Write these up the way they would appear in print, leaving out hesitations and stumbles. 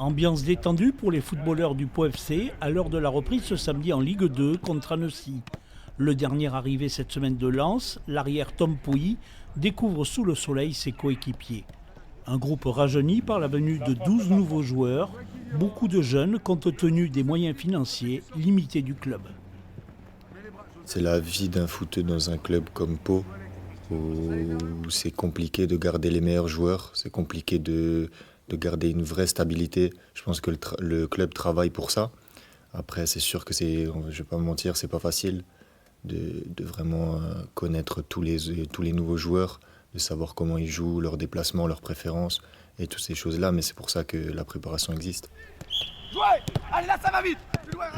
Ambiance détendue pour les footballeurs du Pau FC à l'heure de la reprise ce samedi en Ligue 2 contre Annecy. Le dernier arrivé cette semaine de Lens, l'arrière Tom Pouilly, découvre sous le soleil ses coéquipiers. Un groupe rajeuni par la venue de 12 nouveaux joueurs, beaucoup de jeunes compte tenu des moyens financiers limités du club. C'est la vie d'un footeux dans un club comme Pau, où c'est compliqué de garder les meilleurs joueurs, c'est compliqué de garder une vraie stabilité. Je pense que le club travaille pour ça. Après, c'est sûr que je ne vais pas me mentir, c'est pas facile de vraiment connaître tous les nouveaux joueurs, de savoir comment ils jouent, leurs déplacements, leurs préférences et toutes ces choses-là. Mais c'est pour ça que la préparation existe. Jouez! Allez là, ça va vite!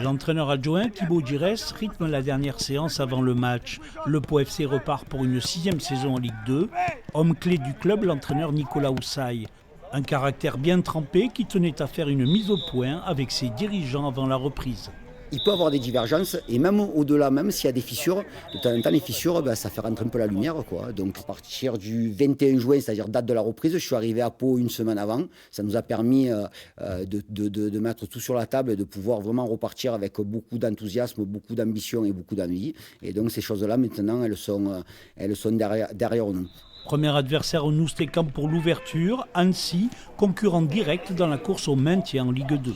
L'entraîneur adjoint Thibaut Giresse rythme la dernière séance avant le match. Le Pau FC repart pour une 6e saison en Ligue 2. Homme clé du club, l'entraîneur Nicolas Houssaye. Un caractère bien trempé qui tenait à faire une mise au point avec ses dirigeants avant la reprise. Il peut y avoir des divergences et même au-delà, même s'il y a des fissures, de temps en temps les fissures, ça fait rentrer un peu la lumière, quoi. Donc à partir du 21 juin, c'est-à-dire date de la reprise, je suis arrivé à Pau une semaine avant. Ça nous a permis de mettre tout sur la table et de pouvoir vraiment repartir avec beaucoup d'enthousiasme, beaucoup d'ambition et beaucoup d'envie. Et donc ces choses-là, maintenant, elles sont derrière nous. Premier adversaire au Noustécamp pour l'ouverture, Annecy, concurrent direct dans la course au maintien en Ligue 2.